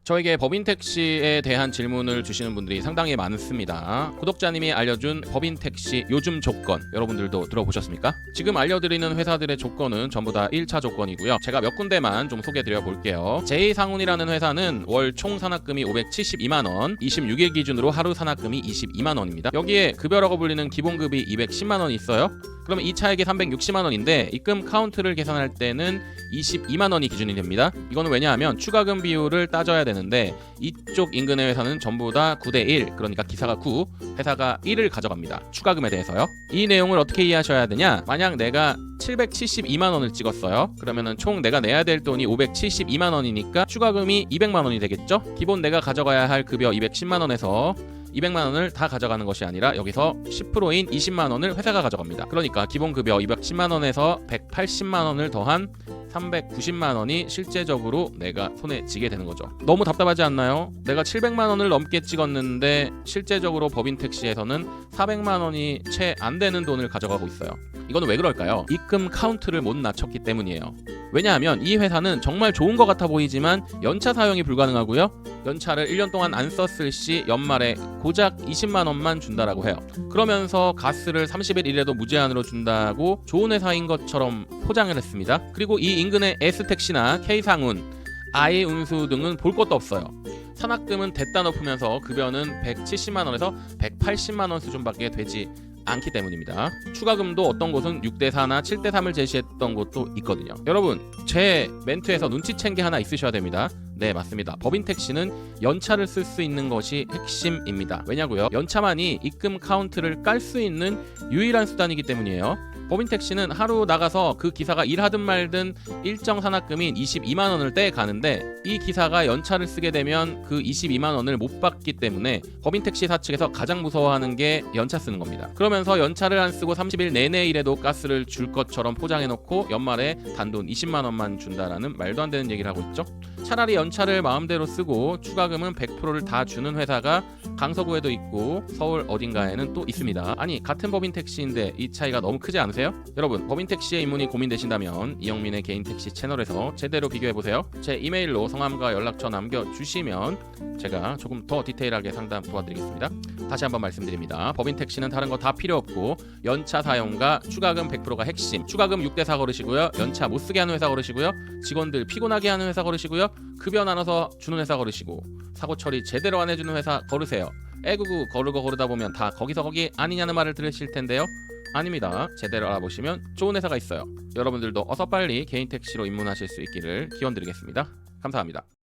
저에게 법인택시에 대한 질문을 주시는 분들이 상당히 많습니다. 구독자님이 알려준 법인택시 요즘 조건, 여러분들도 들어보셨습니까? 지금 알려드리는 회사들의 조건은 전부 다 1차 조건이고요. 제가 몇 군데만 좀 소개해드려 볼게요. 제이상훈이라는 회사는 월 총 산학금이 572만원, 26일 기준으로 하루 산학금이 22만원입니다. 여기에 급여라고 불리는 기본급이 210만원이 있어요. 그러면 이 차액이 360만원인데 입금 카운트를 계산할 때는 22만원이 기준이 됩니다. 이거는 왜냐하면 추가금 비율을 따져야 되는데 이쪽 인근의 회사는 전부 다 9대1, 그러니까 기사가 9, 회사가 1을 가져갑니다. 추가금에 대해서요. 이 내용을 어떻게 이해하셔야 되냐? 만약 내가 772만원을 찍었어요. 그러면은 총 내가 내야 될 돈이 572만원이니까 추가금이 200만원이 되겠죠? 기본 내가 가져가야 할 급여 210만원에서 200만원을 다 가져가는 것이 아니라 여기서 10%인 20만원을 회사가 가져갑니다. 그러니까 기본 급여 210만원에서 180만원을 더한 390만원이 실제적으로 내가 손에 쥐게 되는 거죠. 너무 답답하지 않나요? 내가 700만원을 넘게 찍었는데 실제적으로 법인택시에서는 400만원이 채 안 되는 돈을 가져가고 있어요. 이거는 왜 그럴까요? 입금 카운트를 못 낮췄기 때문이에요. 왜냐하면 이 회사는 정말 좋은 것 같아 보이지만 연차 사용이 불가능하고요. 연차를 1년 동안 안 썼을 시 연말에 고작 20만원만 준다라고 해요. 그러면서 가스를 30일 이래도 무제한으로 준다고 좋은 회사인 것처럼 포장을 했습니다. 그리고 이 인근의 S택시나 K상훈, 아이운수 등은 볼 것도 없어요. 산학금은 됐다 높으면서 급여는 170만원에서 180만원 수준밖에 되지 않기 때문입니다. 추가금도 어떤 곳은 6대4나 7대3을 제시했던 곳도 있거든요. 여러분, 제 멘트에서 눈치챈 게 하나 있으셔야 됩니다. 네, 맞습니다. 법인택시는 연차를 쓸 수 있는 것이 핵심입니다. 왜냐고요? 연차만이 입금 카운트를 깔 수 있는 유일한 수단이기 때문이에요. 법인택시는 하루 나가서 그 기사가 일하든 말든 일정 산학금인 22만원을 떼가는데 이 기사가 연차를 쓰게 되면 그 22만원을 못 받기 때문에 법인택시사 측에서 가장 무서워하는 게 연차 쓰는 겁니다. 그러면서 연차를 안 쓰고 30일 내내 일해도 가스를 줄 것처럼 포장해놓고 연말에 단돈 20만원만 준다라는 말도 안 되는 얘기를 하고 있죠. 차라리 연차를 마음대로 쓰고 추가금은 100%를 다 주는 회사가 강서구에도 있고 서울 어딘가에는 또 있습니다. 아니, 같은 법인택시인데 이 차이가 너무 크지 않으세요? 여러분, 법인택시의 입문이 고민되신다면 이영민의 개인택시 채널에서 제대로 비교해보세요. 제 이메일로 성함과 연락처 남겨주시면 제가 조금 더 디테일하게 상담 도와드리겠습니다. 다시 한번 말씀드립니다. 법인택시는 다른 거 다 필요 없고 연차 사용과 추가금 100%가 핵심. 추가금 6대4 걸으시고요. 연차 못 쓰게 하는 회사 걸으시고요. 직원들 피곤하게 하는 회사 걸으시고요. 급여 나눠서 주는 회사 걸으시고 사고 처리 제대로 안 해주는 회사 걸으세요. 애구구 거르다 보면 다 거기서 거기 아니냐는 말을 들으실 텐데요. 아닙니다. 제대로 알아보시면 좋은 회사가 있어요. 여러분들도 어서 빨리 개인 택시로 입문하실 수 있기를 기원드리겠습니다. 감사합니다.